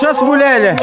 Час гуляли.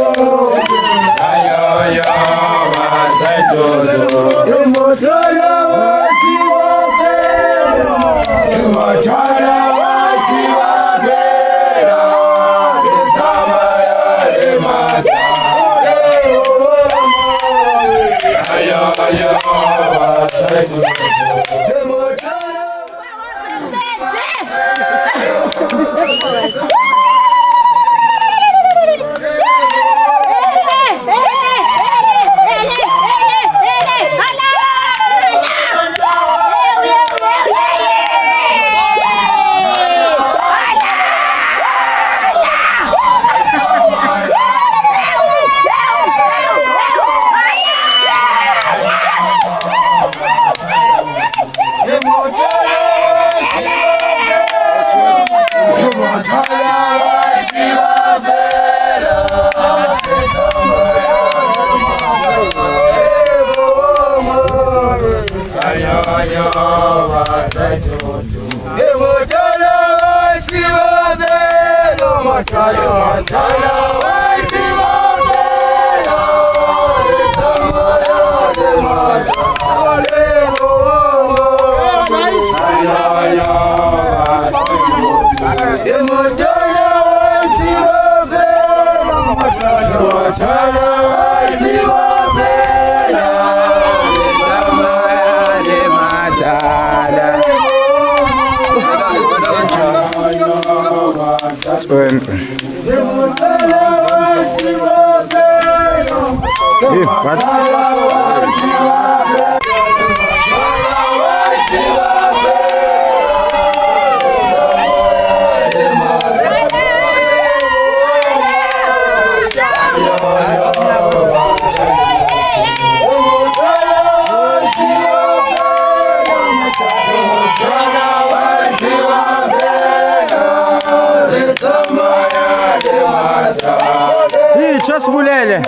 Час гуляли.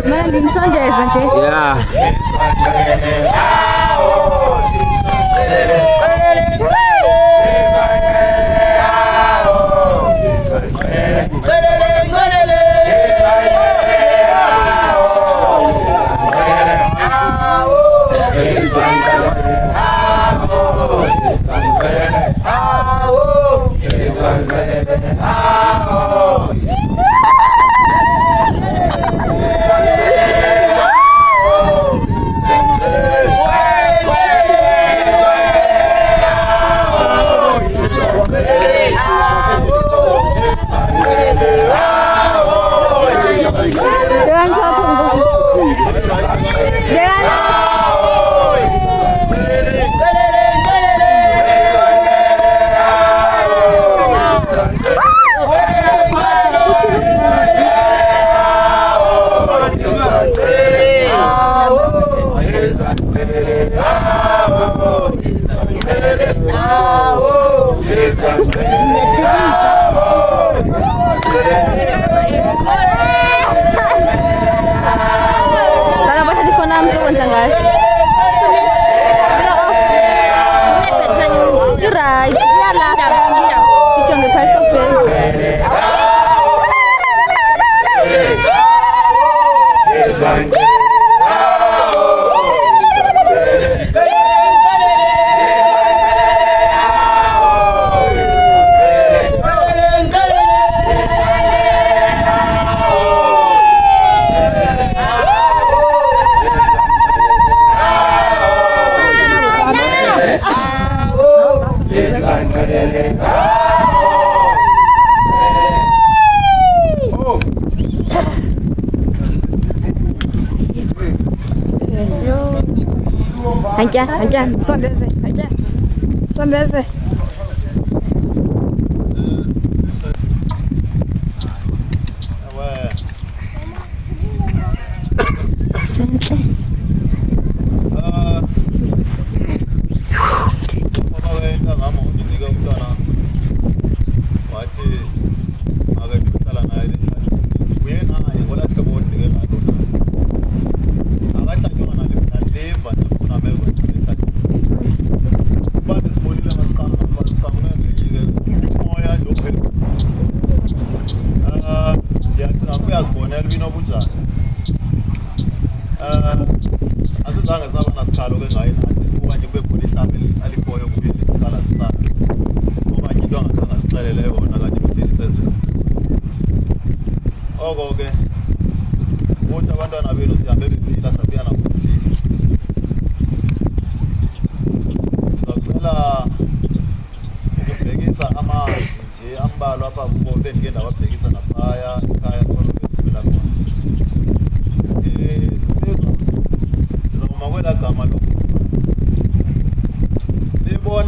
Mina ngimsondeza nje. Yeah. Hancan, sondese, hancan, sondese.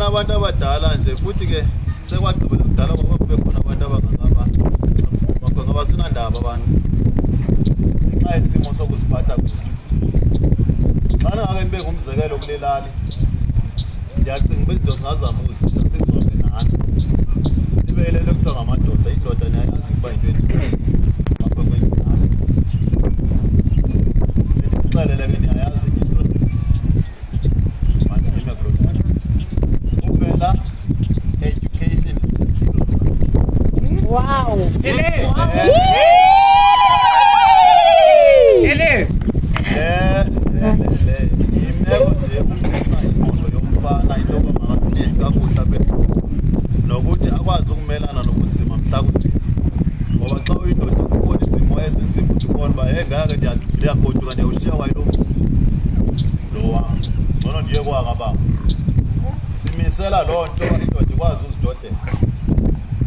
Abantu abadala nje futhi ke sekwagqibela kudala ngoba kube khona abantu abasinandaba abantu nxa isimo sokuziphatha kuhle. Xana ngake nibe ngumzekelo kulelali, ndiyacinga uba izinto singazama ukuzithatha sisonke nani nibelele kuthiwa ngamadoda. Indoda niyayazi ukuba yinto enjani ngapha kwenyani, ndikuxelele ke niyayazi indoda manime kuloo education. Wow. Imeko nje ukufisa ingqondo yomfana into yoba makaphile kakuhle apha nokuthi akwazi ukumelana nobunzima mhla kunzima, ngoba xa uyindoda kubona izimo ezinzima uthi ubona uba ngake ndiyagoduka ndiyawushiya kwayilo mzi lo wam, ngcono ndiye kwakababa. Simisela loo nto indoda ikwazi uzidodela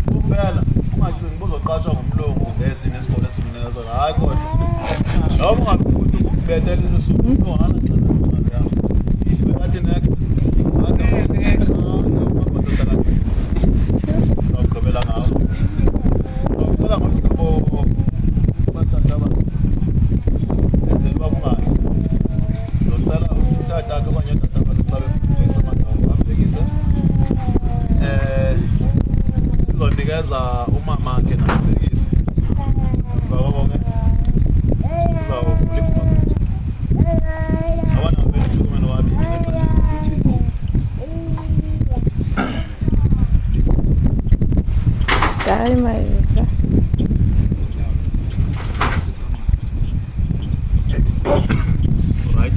kuphela, ungacingi buzoqashwa ngumlungu zesini esikole esikunike sona. Hayi kodwa noma ungaphinde ukubethela isisuku unohana athi next uzawugqibela ngawo. Uzawucela ngohlobo batata enzela uba kungani. Uzocela utata akhe okanye tata bakhe xa befundisa amagama abhekise sizonikeza umama akhe nabhekisi babonke bawo kulikho abana bafika kumena wabi ngexesha Dai mayeza. right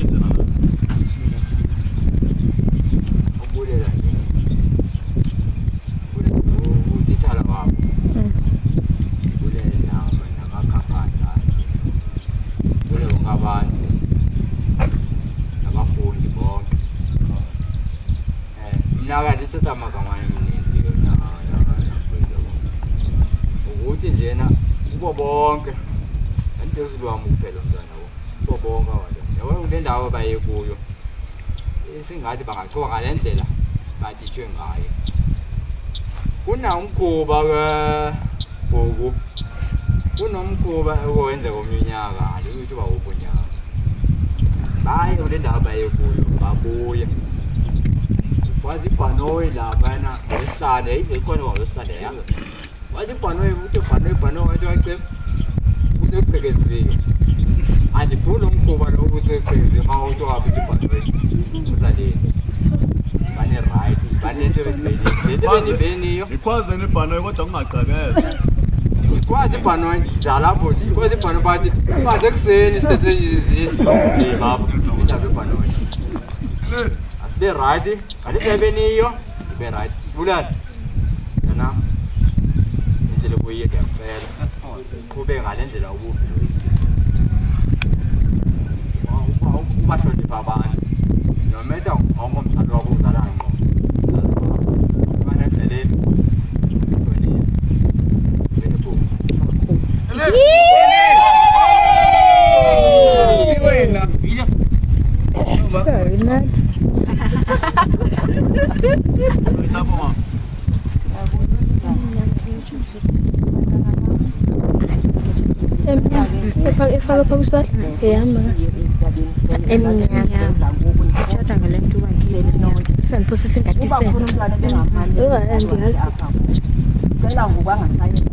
tena ukuthi njena kubo bonke andizilwami kuphela umntwana wo kubo bonke abantu yabo kule ndawo baye kuyo singathi bangaqoka ngalendlela batishwe ngayo kuna umkhuba ke kunomkhuba owenza komnyaka ukuthi bawubunyaka baye kule ndawo baye kuyo babuye wazi panoy lapha na isane ikhona wasane yanga wazi panoy uthi panoy wathi waqe useqhekezile andifuna umkhuba lo useqhekeze mawuthi wabuthi panoy uzaleni bane right banento beniyo ikwaze nebhanoyi kodwa kungaqhakeza kwazi panoy zalapho kwazi panoy bathi kwaze kuseni sithethe baba indaba panoy be right ali beniyo be right bulan na indlela boye ke phela kube ngalendlela ububi ubashodi babantu nometa ongomthando wabo uzalana ngo bana ndleleni Very nice. Ifaka photo ehamba eminyaka chatha ngale nto wakile fan processing at December andiyazi cela ngobangasayi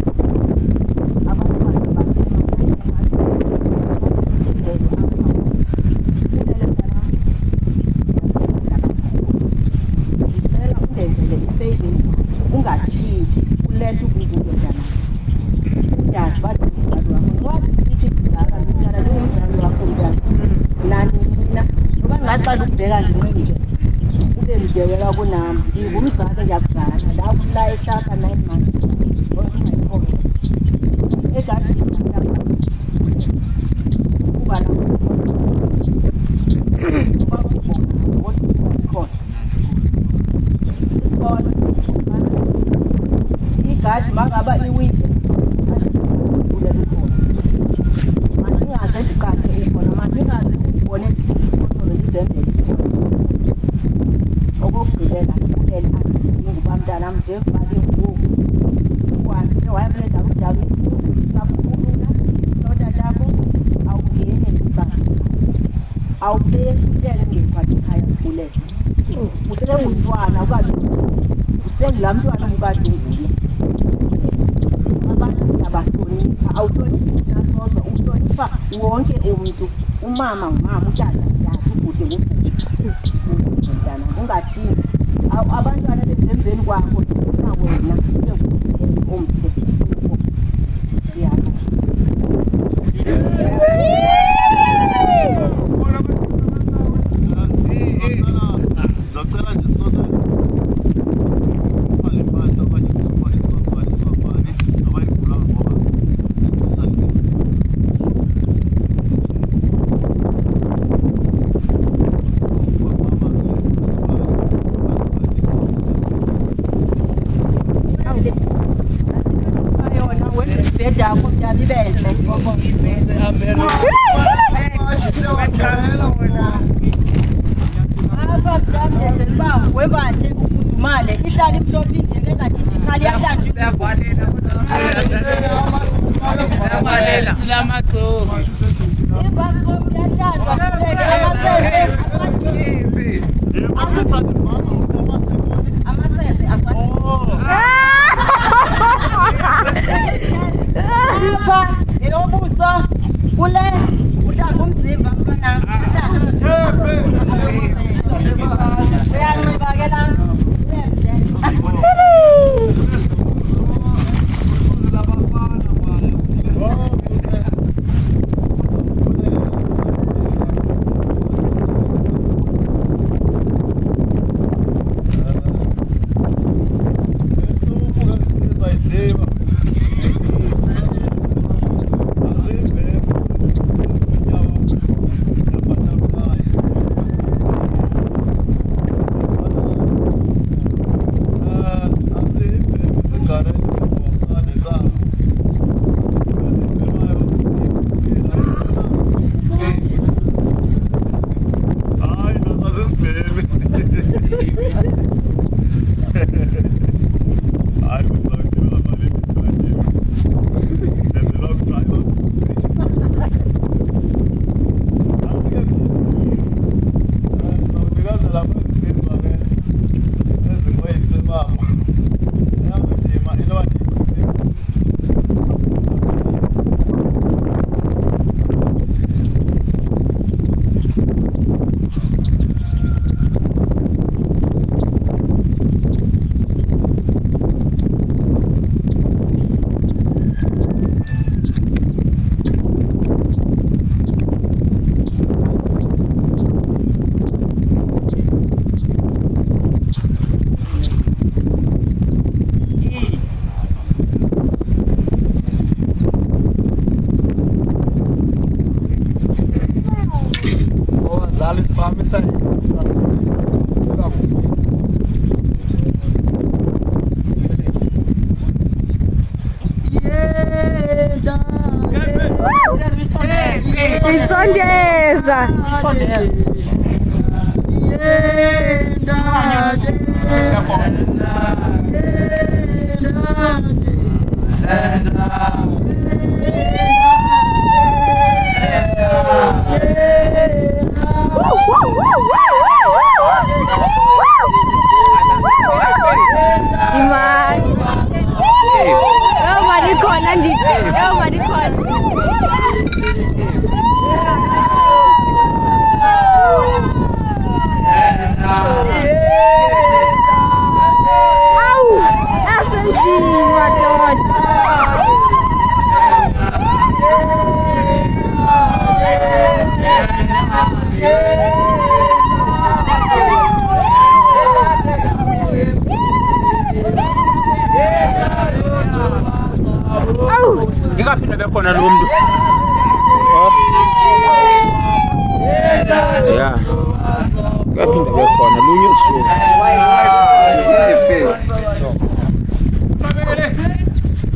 ungathinthi ulethe ukuvuka njana uyazi bathi umzali wakho wathi ithi ngaka ngicala lo umzali wakho njani nani mina ngoba ngaqala ukubheka nginqike ube mdewela kunami ngingumzali ngiyakuzala la kula eshaka 9 months oyingayikho egadi kuba la ngoba khona igadi mangaba iwindi ule lukhona mandingaze ndiqathe ukhona mandingaze ndibone ukhona izembele okokugqilela kulele nguba mntana nje fake ngoku uhambe wayamleda kudala kakhulula notatakho awungene isibani awubeki utele ngephathi ekhaya kulele usengumntwana ukade usengula mntwana ukade ungule abantu abahlonipha awuhloniphi nasodwa uhlonipha wonke umuntu umama ngumama utata utata ubude ngobude mntana ungathinti abantwana bezembeni kwakho na wena ube omhle siyabonga Zocela nje sosa phale phandle abanye kuthuma isiwapali abayivula ngoba ayona wena ibhedi yakho mntabi benhle webanje ufudumale ihlala imhlophe injeke ngathi ikhali yahlanje siyabalela silamagcobo ibhasikop yahlanjwa sileke amasese amasese Uyazimba mfana. Uyanxiba ke la. Isondeza. Imali. Yo mali khona ndithi. Yo mali khona. Au! Asendlini madoda. Ngikaphinda bekhona lo muntu. Yeah. Ngikaphinda bekhona lunye usuku.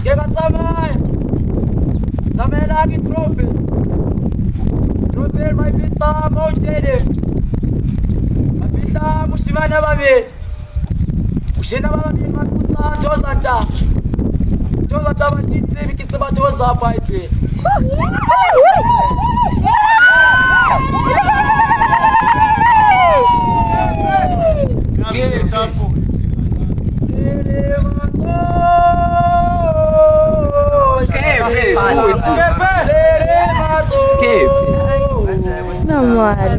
Ngeka tsamaya. Tsamela ke trope. Trope mai pizza mountain. Kapita mushimana babiri. Ushena babiri maputsa tozata. Tozata batitse bikitse batoza pipe. Normal.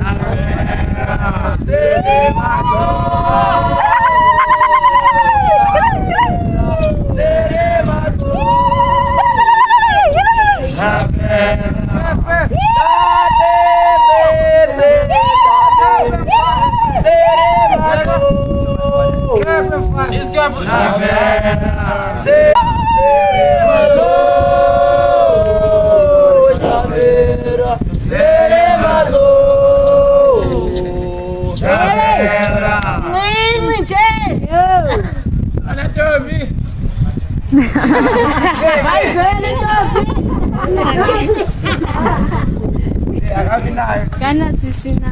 Shana sisi na.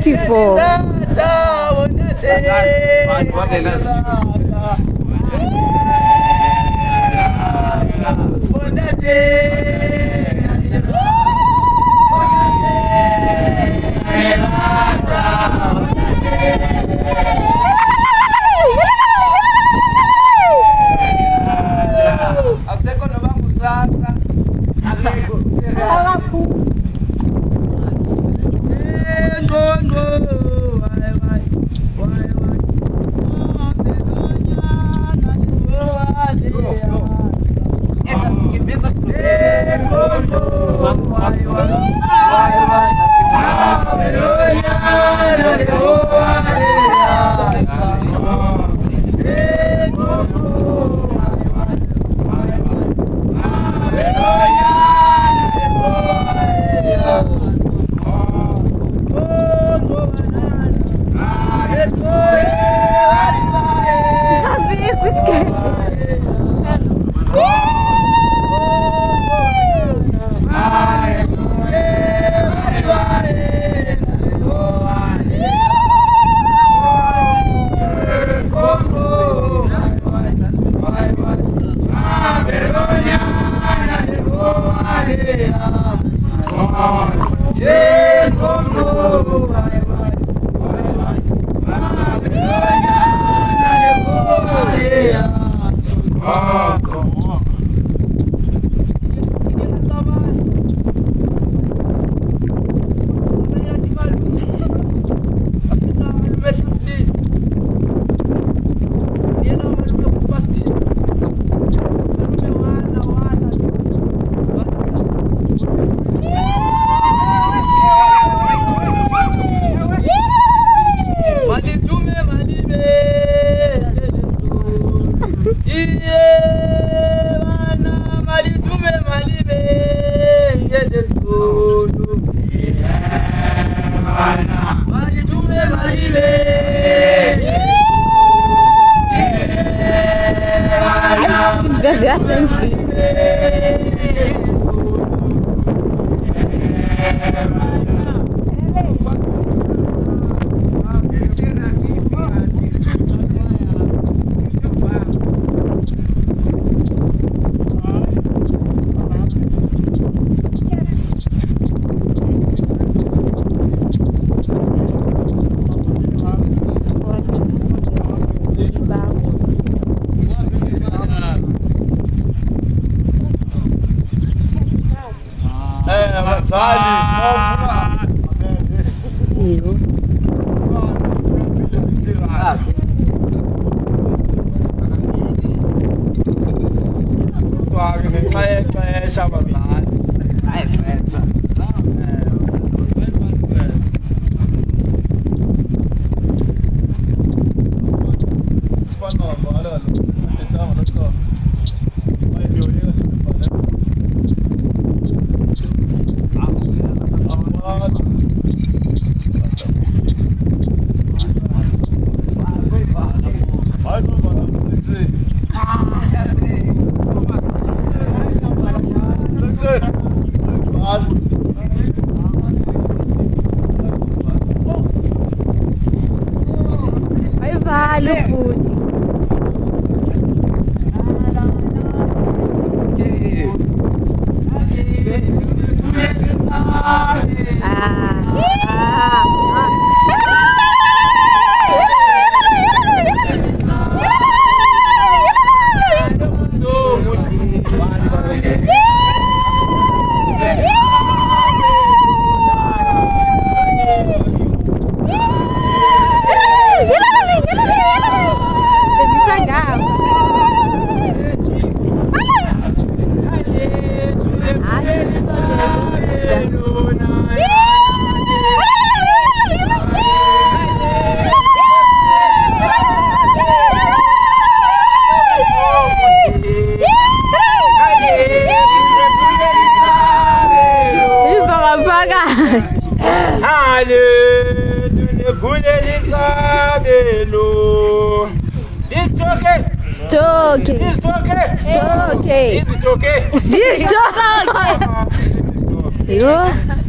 24.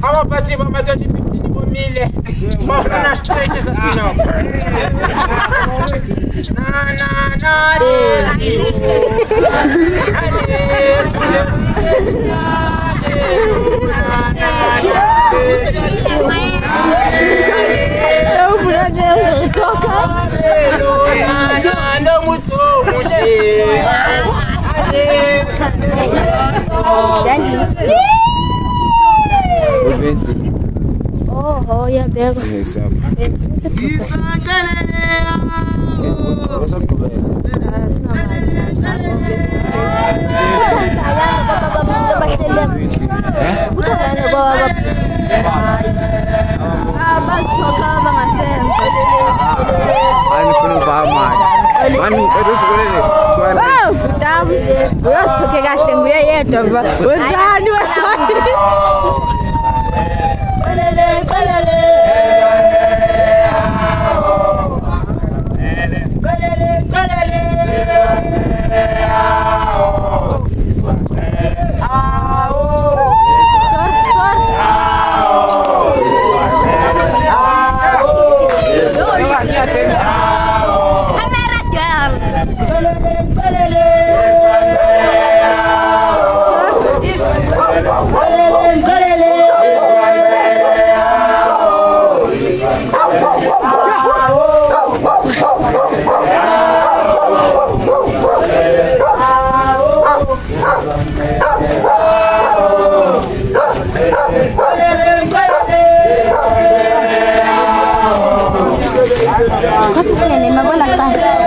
Abaphathi bama-2015 Mile. Mafana straight is spin-off. Na. Oh, ya bego. Kau tu sini, mama nak